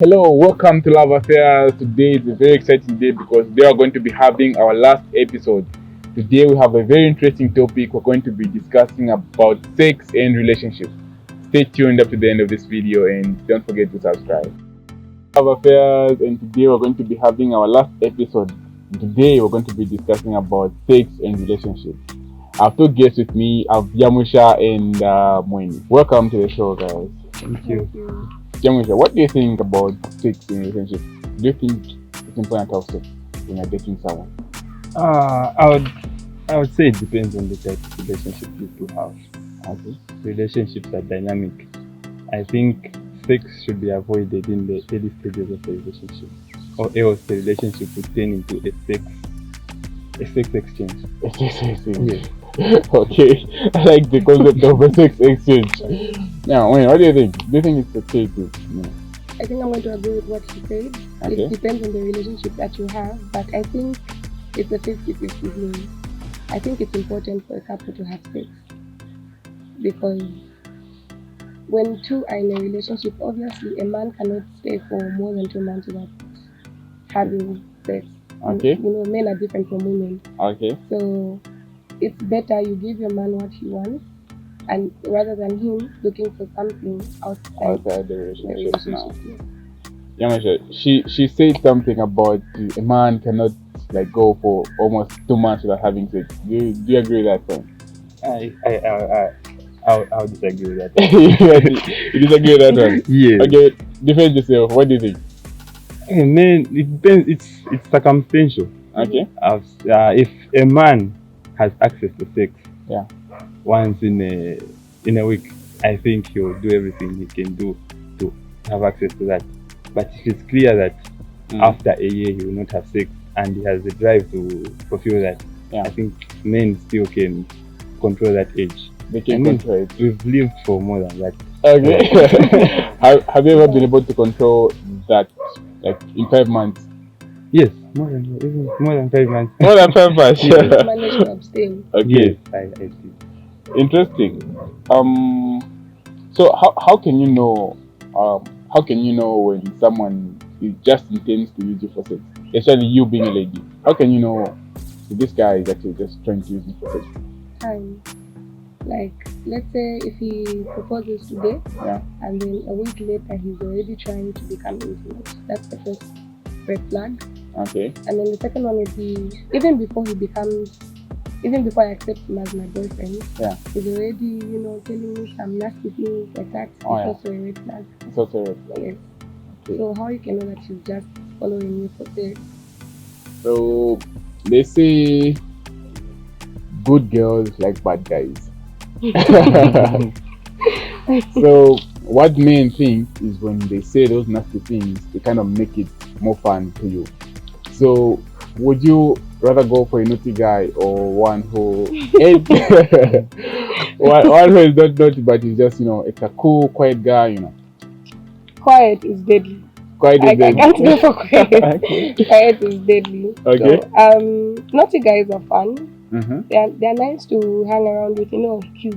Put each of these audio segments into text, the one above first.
Hello, welcome to Love Affairs. Today is a very exciting day because we are going to be having our last episode. Today we have a very interesting topic. We're going to be discussing about sex and relationships. Stay tuned up to the end of this video and don't forget to subscribe. Love Affairs, and today we're going to be having our last episode. Today we're going to be discussing about sex and relationships. I have two guests with me. I have Yamusha and Mweni. Welcome to the show, guys. Thank you. Yamusha, what do you think about sex in relationships? Do you think it's important to have sex when you're dating someone? I would say it depends on the type of relationship you two have. Okay. Relationships are dynamic. I think sex should be avoided in the early stages of the relationship, or else the relationship would turn into a sex exchange. A sex exchange. Yes. Okay. I like the concept of a sex exchange. Now, Wayne, what do you think? Do you think it's okay to, I think I'm going to agree with what she said. Okay. It depends on the relationship that you have, but I think it's a 50-50 thing. I think it's important for a couple to have sex because when two are in a relationship, obviously a man cannot stay for more than 2 months without having sex. Okay. Men are different from women. Okay. So it's better you give your man what he wants, and rather than him looking for something outside The the relationship now. relationship. Yamusha, she said something about a man cannot go for almost 2 months without having sex. Do you agree with that point? I'll disagree with that. You disagree with that one? Yes. Okay, defend yourself. What do you think? Hey, man, it depends. It's circumstantial. Okay. If a man has access to sex, Yeah. once in a week, I think he'll do everything he can do to have access to that. But if it's clear that after a year he will not have sex and he has the drive to fulfill that, Yeah. I think men still can control that age. They can I mean, control it. We've lived for more than that. Okay. have you ever been able to control that in 5 months? Yes, even more than 5 months. More than 5 months. You manage to abstain. Yes, Okay. I see. Interesting. So how can you know when someone just intends to use you for sex? Especially you being a lady. How can you know if this guy is actually just trying to use you for sex? Time. Like, let's say if he proposes today, Yeah. and then a week later he's already trying to become intimate. That's the first red flag. Okay. And then the second one would be even before I accept him as my boyfriend, Yeah. he's already, telling me some nasty things like that. Oh, It's yeah. also a red flag. It's also a red flag. Yes. Okay. So how you can know that he's just following you for sex? So they say good girls like bad guys. So what men think is when they say those nasty things, they kind of make it more fun to you. So would you rather go for a naughty guy or one who one who is not naughty but is just it's a cool, quiet guy, Quiet is deadly. Quiet I is dead. can't go for quiet. Okay. Quiet is deadly. Okay. So, naughty guys are fun. Mm-hmm. They're nice to hang around with. He's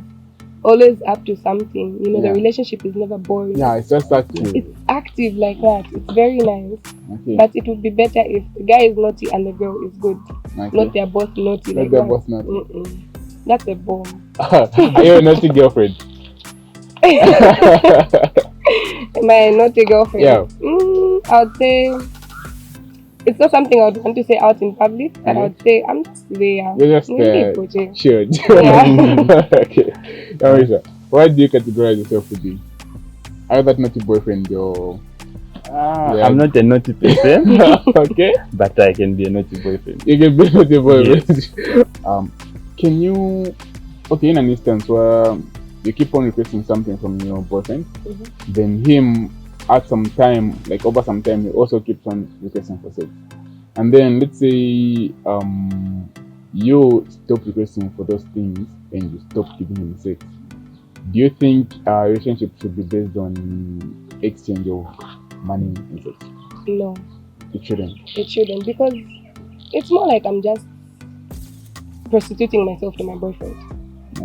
always up to something. Yeah. The relationship is never boring. Yeah, it's just active. It's active like that. It's very nice. Okay. But it would be better if the guy is naughty and the girl is good. Okay. Not they're both naughty. Not like they're that. both naughty. Mm-mm. That's a bomb. Are you a naughty girlfriend? Am I a naughty girlfriend? Yeah. I would say it's not something I would want to say out in public, but I would say I'm just there. You're just Maybe project. sure. Yeah. Okay. Marisha, why do you categorize yourself to be? Are you that naughty boyfriend or Yeah. I'm not a naughty person, okay? but I can be a naughty boyfriend. You can be a naughty boyfriend. Can you in an instance where you keep on requesting something from your boyfriend, Mhm. then him at some time, over some time, he also keeps on requesting for sex. And then let's say you stop requesting for those things and you stop giving him sex. Do you think a relationship should be based on exchange of money and sex? No, It shouldn't. it shouldn't, because it's more like I'm just prostituting myself to my boyfriend.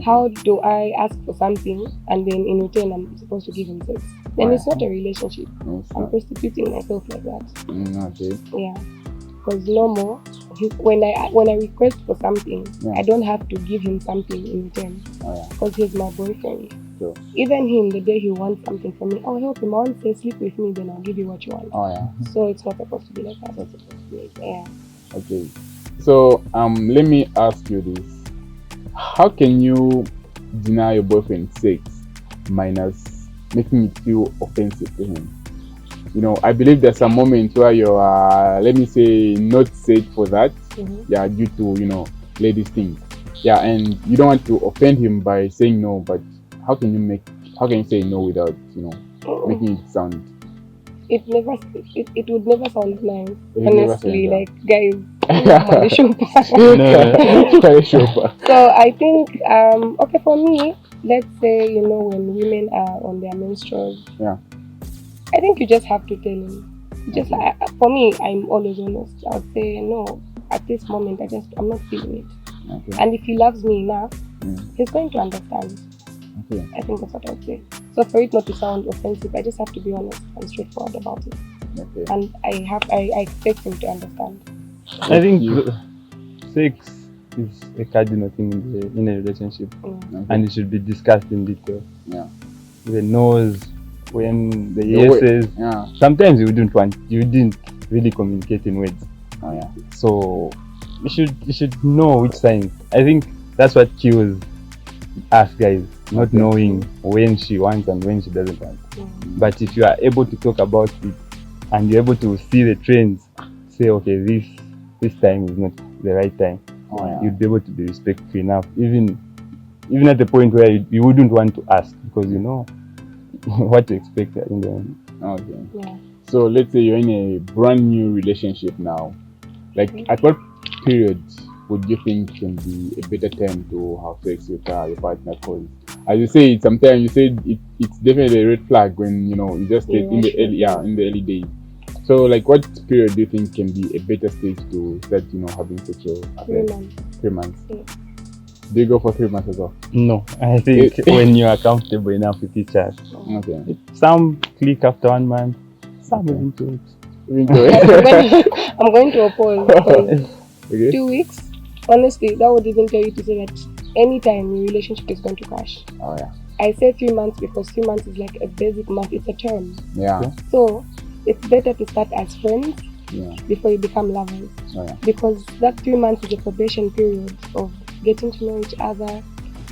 How do I ask for something and then in return I'm supposed to give him sex? then Oh, it's not a relationship. It's I'm not. prostituting myself like that. Okay. Yeah, because no more. When I request for something, Yeah. I don't have to give him something in return Oh yeah. because he's my boyfriend. Sure. Even him, the day he wants something from me, I'll help him. I want to say sleep with me, then I'll give you what you want. Oh yeah. So it's not supposed to be like that. That's supposed to be. Yeah. Okay. So let me ask you this: how can you deny your boyfriend sex minus making it feel offensive to him? You know, I believe there's some moments where you are, let me say, not safe for that. Mm-hmm. Yeah, due to ladies things. Yeah, and you don't want to offend him by saying no, but how can you say no without making it sound? It would never sound nice. It would never Honestly, sound like guys. Sure. So I think okay, for me, let's say when women are on their menstruals, Yeah. I think you just have to tell him. Just for me, I'm always honest. I'll say no. At this moment, I'm not feeling it. Okay. And if he loves me enough, Mm. he's going to understand. Okay. I think that's what I'd say. So for it not to sound offensive, I just have to be honest and straightforward about it. Okay. And I expect him to understand. I think You- sex is a cardinal thing in a relationship, Mm. and it should be discussed in detail. Yeah. The no's, when the The way- yeses. Yeah. Sometimes you didn't really communicate in words. Oh yeah. So you should know which signs. I think that's what kills us guys, not Okay. knowing when she wants and when she doesn't want. Mm. But if you are able to talk about it and you're able to see the trends, say okay, this time is not the right time, Oh yeah. you'd be able to be respectful enough, even at the point where you wouldn't want to ask because you know what to expect in the end. Okay. Yeah. So let's say you're in a brand new relationship now. Like, at what period would you think can be a better time to have sex with your partner? Because, as you say, sometimes you say it's definitely a red flag when you just get in the early days. So, like, what period do you think can be a better stage to start having sexual 3 affairs? months. 3 months. Yeah. Do you go for 3 months as well? No, I think when you are comfortable enough with each other, Okay. some click after 1 month, some Okay. even 2 weeks. Even though- I'm going to oppose because Okay. 2 weeks, honestly, that would even tell you to say that anytime your relationship is going to crash. Oh yeah. I say 3 months because 3 months is like a basic month, it's a term. Yeah. So it's better to start as friends Yeah. before you become lovers. Oh yeah. Because that 3 months is a probation period of getting to know each other.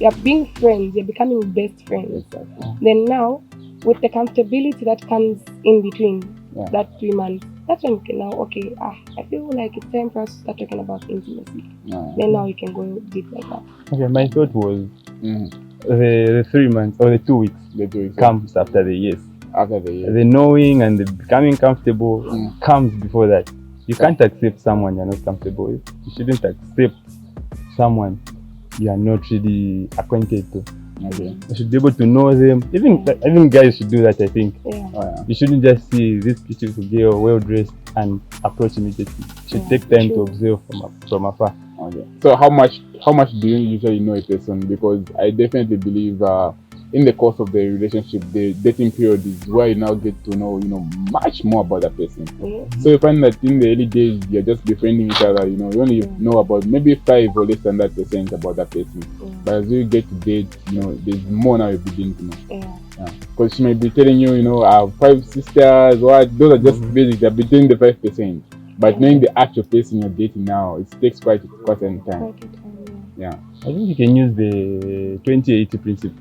You're being friends, you're becoming best friends. Exactly. Then now, with the comfortability that comes in between Yeah. that 3 months, that's when you can now, okay, I feel like it's time for us to start talking about intimacy. Yeah. Then now you can go deep like that. Okay, my thought was Mhm. the 3 months or the 2 weeks The 2 weeks comes after the yes. after the year. The knowing and the becoming comfortable Mm. comes before that. You can't accept someone you're not comfortable with. You shouldn't accept someone you are not really acquainted to. Okay. You should be able to know them. Even guys should do that, I think. Yeah. Oh yeah. You shouldn't just see this beautiful girl, well dressed, and approach immediately. You should Yeah, take time to true. observe from afar. Okay. So how much do you usually know a person? Because I definitely believe in the course of the relationship, the dating period is where you now get to know much more about that person. Yeah. So you find that in the early days you're just befriending each other. You only know about maybe 5 or less than that percent about that person. But as you get to date, there's more now you begin to know. Yeah. Because she might be telling you, I have 5 sisters. What? Those are just basic. They're between the 5%. But knowing the actual person you're dating now, it takes quite some time. Quite a time, Yeah. I think you can use the 20-80 principle.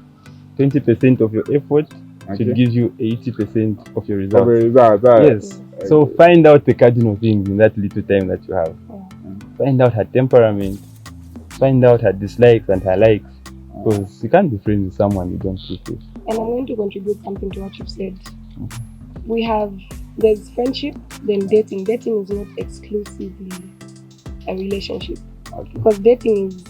20% of your effort should Okay. give you 80% of your So results. that. Yes. So find out the cardinal things in that little time that you have. Yeah. Find out her temperament. Find out her dislikes and her likes. Because you can't be friends with someone you don't click with. And I'm going to contribute something to what you've said. There's friendship, then dating. Dating is not exclusively a relationship. Okay. Because dating is,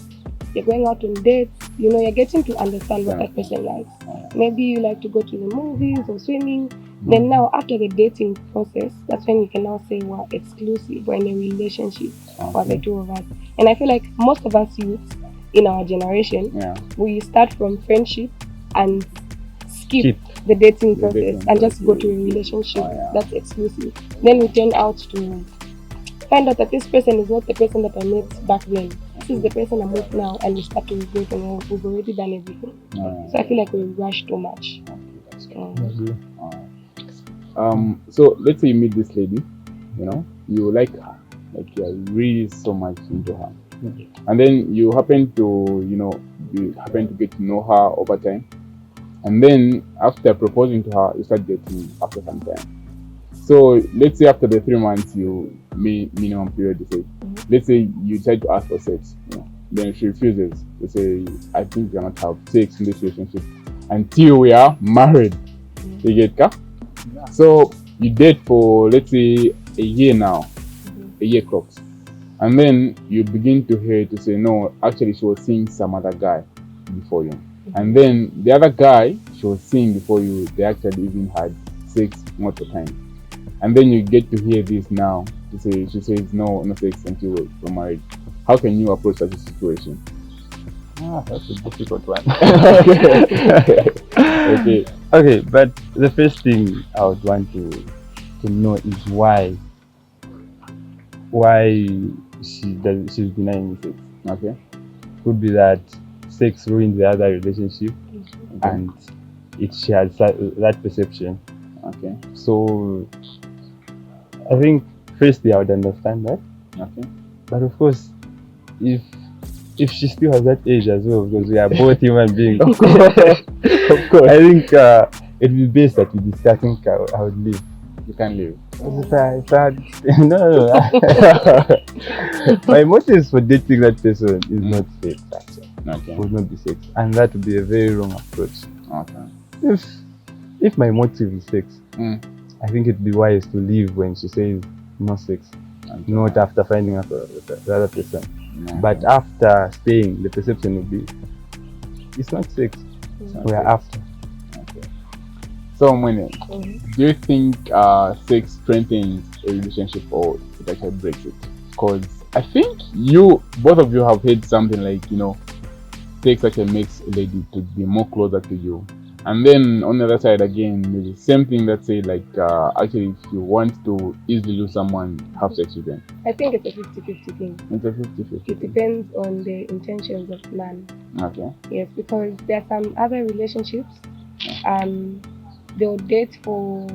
you're going out on dates, you're getting to understand what that person likes. Maybe you like to go to the movies or swimming. Then now, after the dating process, that's when you can now say we're exclusive, we're in a relationship, for the two of us. And I feel like most of us youths in our generation, Yeah. we start from friendship and skip the dating The process dating and just go process. to a relationship Oh, yeah. that's exclusive. Then we turn out to find out that this person is not the person that I met back then. This is the person I'm with now, and we start to regret and we've already done everything. Oh, So I feel like we rush too much. yeah. Okay, that's true. Um, So let's say you meet this lady, you know, you like her, like you're really so much into her, and then you happen to, you happen to get to know her over time, and then after proposing to her, you start dating after some time. So let's say after the 3 months, you minimum period, you say, let's say you try to ask for sex, then she refuses. You say, I think we cannot have sex in this relationship until we are married. You get ka? So you date for, let's say, a year now, a year clocks, and then you begin to hear to say, no, actually she was seeing some other guy before you, and then the other guy she was seeing before you, they actually even had sex multiple times, and then you get to hear this now to say, she says no sex until we're married. How can you approach such a situation? That's a difficult one. Okay. Okay, but the first thing I would want to know is why she's denying me sex. Okay. Could be that sex ruined the other relationship, and she has that perception. Okay. So I think firstly I would understand that, Okay. but of course, if she still has that age as well, because we are both human beings, Of course. Of course. I think it would be best that we discuss how to live. You can leave. No. My motives for dating that person is not sex, actually. Okay. Would not be sex, and that would be a very wrong approach. Okay. If my motive is sex, Mm. I think it'd be wise to leave when she says no sex, Okay. not after finding out the other person. Okay. But after staying, the perception would be it's not sex. Not We are sex. after. Okay. So, Mwene, do you think sex strengthens a relationship or it actually breaks it? Because I think both of you have heard something like, sex actually makes a lady to be more closer to you. And then on the other side again, there's the same thing that say like, actually if you want to easily lose someone, have sex with them. I think it's a 50-50 thing. It's a 50-50. It depends on the intentions of the man. Okay. Yes, because there are some other relationships, they'll date for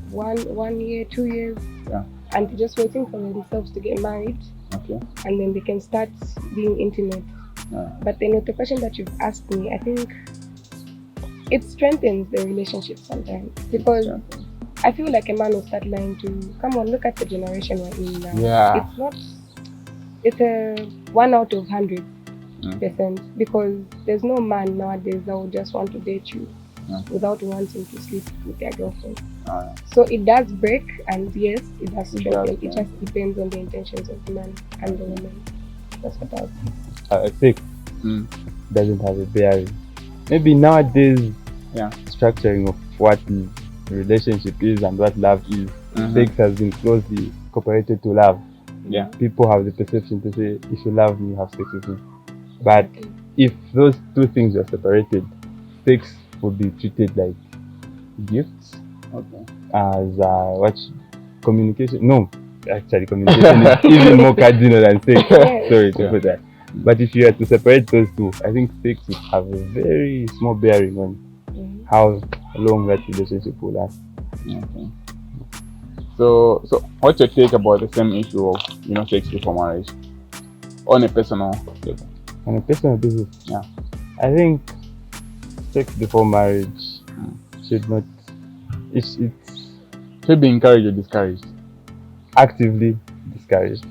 one year, 2 years, Yeah. and they're just waiting for themselves to get married, Okay. and then they can start being intimate. Yeah. But then with the question that you've asked me, I think it strengthens the relationship sometimes, because I feel like a man will start lying to you. Come on, look at the generation we're in now. Yeah. It's a 1 out of 100%, because there's no man nowadays that will just want to date you without wanting to sleep with their girlfriend. So it does break, and yes, it does strengthen. It just depends on the intentions of the man and the woman. That's what I would say. Sex doesn't have a bearing. Maybe nowadays, structuring of what relationship is and what love is, sex has been closely cooperated to love. Yeah. People have the perception to say, if you love me, you have sex with me. But if those two things are separated, sex would be treated like gifts. Okay. As communication. No, actually, communication is even more cardinal than sex. Sorry to put that. But if you had to separate those two, I think sex would have a very small bearing on how long that relationship will last. Okay. So what's your take about the same issue of sex before marriage on a personal level? On a personal basis, I think sex before marriage should not. It's should be encouraged or discouraged. Actively discouraged.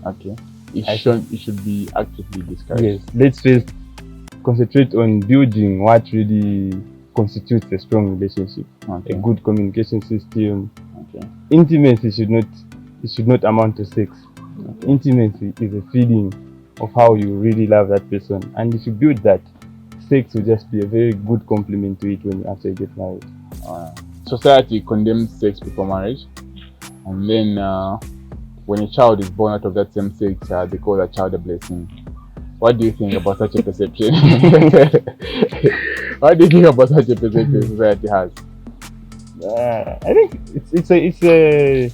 Okay. It should be actively discouraged. Yes. Let's first concentrate on building what really constitutes a strong relationship. Okay. A good communication system. Okay. Intimacy should not amount to sex. Okay. Intimacy is a feeling of how you really love that person, and if you build that, sex will just be a very good complement to it when you actually get married. Society condemns sex before marriage, and then when a child is born out of that same sex, they call that child a blessing. What do you think about such a perception? What do you think about such a perspective society has? I think it's the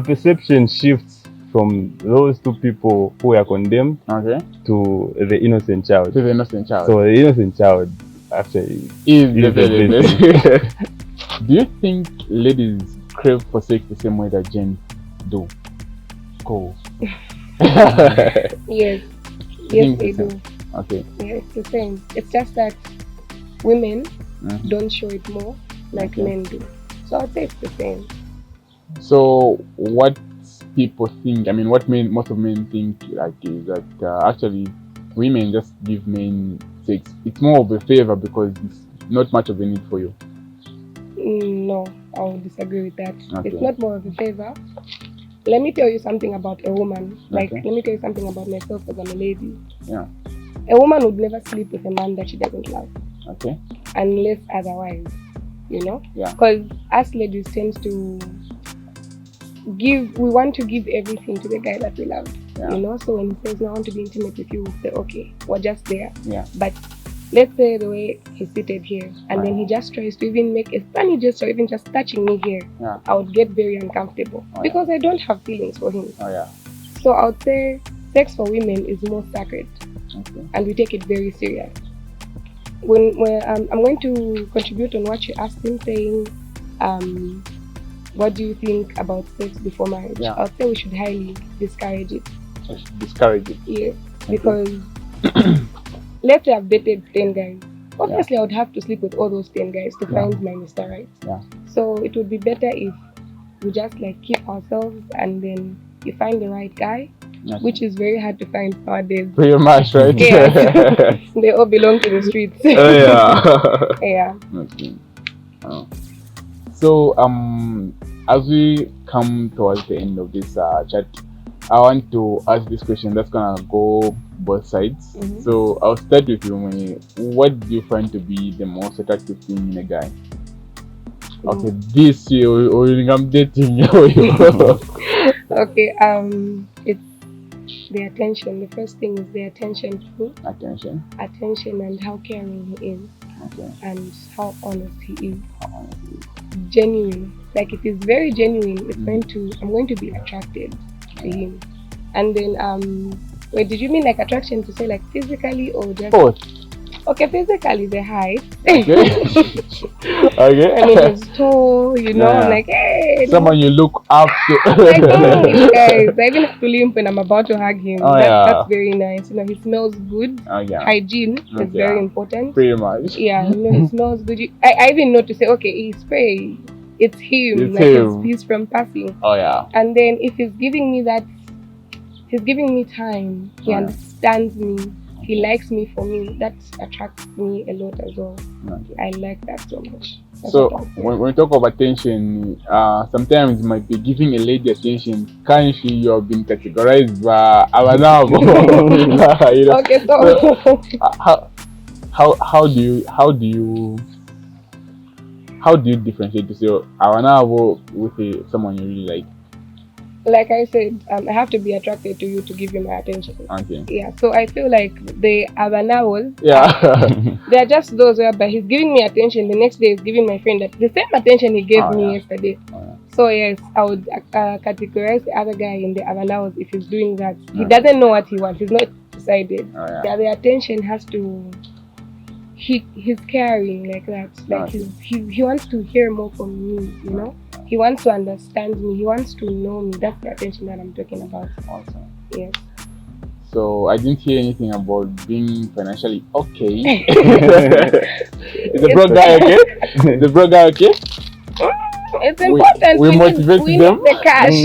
perception shifts from those two people who are condemned Okay. to the innocent child. To the innocent child. So the innocent child actually is is the the best. Do you think ladies crave for sex the same way that gents do? Cool. Yes. Yes, think they the do. Okay. Yeah, it's the same. It's just that women Mhm. don't show it more like Okay. men do. So I'd say it's the same. So what people think, I mean, what most of men think like is that actually women just give men sex. It's more of a favor because it's not much of a need for you. No, I will disagree with that. Okay. It's not more of a favor. Let me tell you something about a woman. Like, Okay. let me tell you something about myself as I'm a lady. Yeah. A woman would never sleep with a man that she doesn't love, Okay. unless otherwise, you know? Yeah. Because us ladies tend to we want to give everything to the guy that we love, Yeah. you know? So when he says, no, I want to be intimate with you, we say, okay, we're just there. Yeah. But let's say the way he's seated here, and then he just tries to even make a funny gesture, even just touching me here, Yeah. I would get very uncomfortable Oh, yeah. because I don't have feelings for him. Oh yeah. So I would say sex for women is more sacred, Okay. and we take it very serious. When I'm going to contribute on what you asked him, saying, what do you think about sex before marriage? Yeah. I'll say we should highly discourage it. I should discourage it. Yes, because let's say I've dated 10 guys. Obviously, I would have to sleep with all those 10 guys to find my Mr. Right. Yeah. So it would be better if we just like keep ourselves, and then you find the right guy, Okay. which is very hard to find nowadays. Pretty much, right? Yeah. They all belong to the streets. Oh yeah. Yeah. Okay. Oh. So as we come towards the end of this chat, I want to ask this question that's gonna go both sides. Mhm. So I'll start with you, Mwenye. What do you find to be the most attractive thing in a guy? Okay, this year or I'm dating you. Okay. It's the attention. The first thing is the attention to Attention. and how caring he is, Okay. and how honest he is. How honest he is. Genuine. Like if it's very genuine, I'm going to be attracted to him. And then wait, did you mean like attraction to say like physically or just Both. Okay, physically the height. Okay. I mean his tall, you know, Yeah. like hey, Someone you look up like to. guys. I even have to limp when I'm about to hug him. Oh, yeah. That's very nice. You know, he smells good. Oh yeah. Hygiene is Okay. very important. Pretty much. Yeah, you know, he smells good. I even know to say, okay, he's spray. It's him. It's like him. He's from passing. Oh yeah. And then if he's giving me that, he's giving me time. He Yeah. understands me. He likes me for me. That attracts me a lot as well. Okay. I like that so much. That's So what I'll say. when we talk of attention, sometimes you might be giving a lady attention. Can't she? You have been categorized by Awanabo. You know? Okay, so How do you differentiate to say Awanabo with someone you really like? like I said, I have to be attracted to you to give you my attention. Okay. Yeah, so I feel like the Abanawos, Yeah. they are just those whereby he's giving me attention, the next day he's giving my friend that the same attention he gave Oh, me yeah. yesterday. Oh, yeah. So yes, I would categorize the other guy in the Abanawos if he's doing that. He Yeah. doesn't know what he wants, he's not decided. Oh, yeah. Yeah, the attention has to, he's caring like that. Like Okay. he wants to hear more from me, you know? He wants to understand me, he wants to know me. That's the attention that I'm talking about. Awesome. Yes. So I didn't hear anything about being financially okay. Is the broke guy okay? Is the broke guy okay? It's important. we need- motivate we them. need the cash.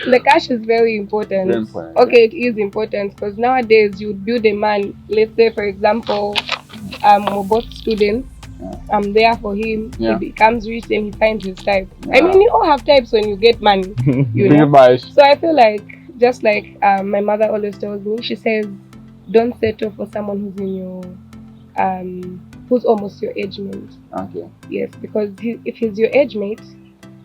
The cash is very important. Very important. Okay, it is important because nowadays you build a man. Let's say, for example, we're both students. Yeah. I'm there for him. Yeah. He becomes rich, then he finds his type. I Yeah. mean, you all have types when you get money. You Pretty know. much. So I feel like, just like my mother always tells me, she says, don't settle for someone who's in your, who's almost your age mate. Okay. Yes, because if he's your age mate,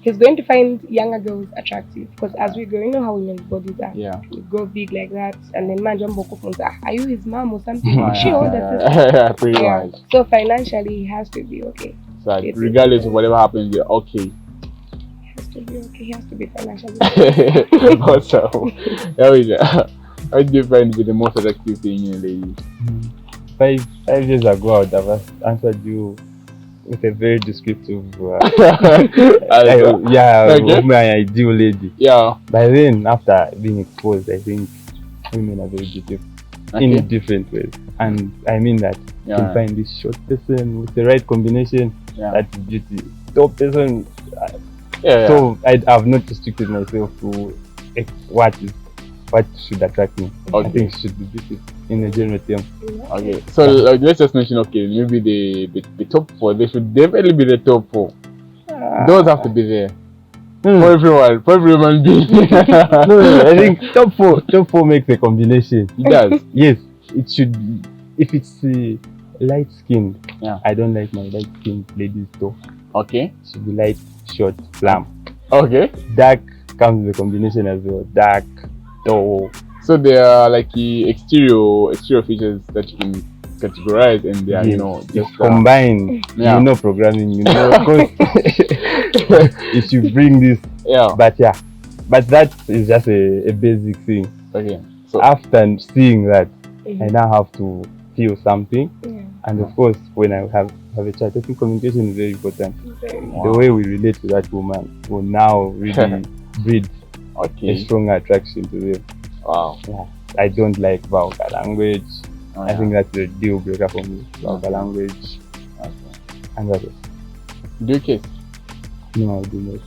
he's going to find younger girls attractive because as we grow, you know how women's bodies are. Yeah. We grow big like that, and then man jump up and say, "Ah, are you his mom or something? Oh, She yeah, older yeah, sister." yeah, pretty Yeah. much. So financially, he has to be okay. So like, It's- regardless of whatever happens, you're okay. He has to be okay. He has to be financially okay. Awesome. How do you find with the most attractive thing in a lady? 5 years ago, I would have answered you with a very descriptive, yeah, Okay. of my ideal lady. Yeah. But then, after being exposed, I think women are very beautiful Okay. in different ways. And I mean that you Yeah. can find this short person with the right combination, Yeah. that's beauty. Tall person. Yeah. So I've not restricted myself to what should attract me. Okay. I think it should be beauty in a general term. Okay. So like, let's just mention, okay, maybe the top 4. They should definitely be the top 4. Those have to be there for everyone, for every human being. No, I think top four makes a combination. It does. Yes, it should be. If it's light skinned, Yeah. I don't like my light skinned ladies tall. Okay. It should be light, short, plump. Okay. Dark comes with a combination as well. Dark, tall. So there are like the exterior features that you can categorize, and they are, you know, you just combine. yeah. You know programming. You know, of course, if you bring this, yeah. but that is just a basic thing. Okay. So After seeing that, I Mhm. now have to feel something. Yeah. And of course, when I have a chat, I think communication is very important. Very. Wow. The way we relate to that woman will now really breed a okay. stronger attraction to them. Wow. Yeah. I don't like vulgar language. Oh, I think that's a deal breaker for me. Vulgar Okay. language Okay. and what else? Do you kiss? No, I do not.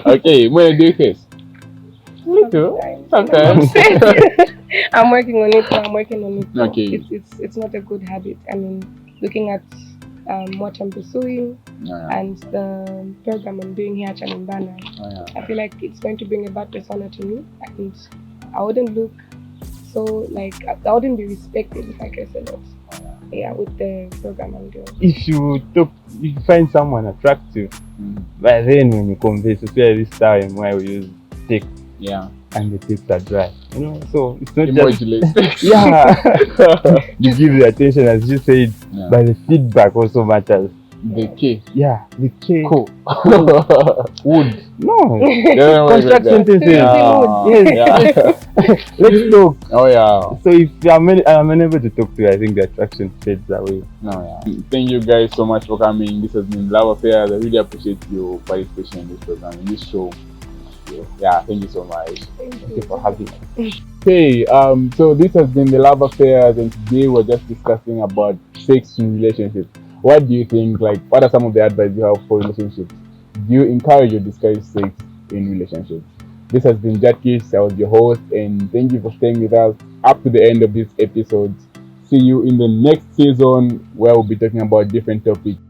Okay, when do you kiss? Me too. Sometimes. I'm working on it. I'm working on it. Okay. It's not a good habit. I mean, looking at what I'm pursuing Yeah. and the program I'm doing here at Chanimbana, Oh, yeah. I feel like it's going to bring a bad persona to me, and I wouldn't look so like I wouldn't be respected if I kiss a lot. Oh, yeah. Yeah, with the program I'm doing. If you find someone attractive, Mm. but then when you converse, especially this time where we use text Yeah. and the texts are dry, you know, so it's not just Emotionless. yeah. You give the attention as you said, Yeah. but the feedback also matters. The kiss. Yeah, the K Cool. wood. No, Yeah, construct sentences. Yeah. Yes. Yeah. Let's talk. Oh yeah. So if I'm unable to talk to you, I think the attraction fades away. No, yeah. Thank you guys so much for coming. This has been Love Affairs. I really appreciate your participation in this program, in this show. Yeah, thank you so much. Thank Thank you for having me. Okay, so this has been the Love Affairs, and today we're just discussing about sex in relationships. What do you think? Like, what are some of the advice you have for relationships? Do you encourage or discourage sex in relationships? This has been Jatkish. I was your host, and thank you for staying with us up to the end of this episode. See you in the next season where we'll be talking about different topics.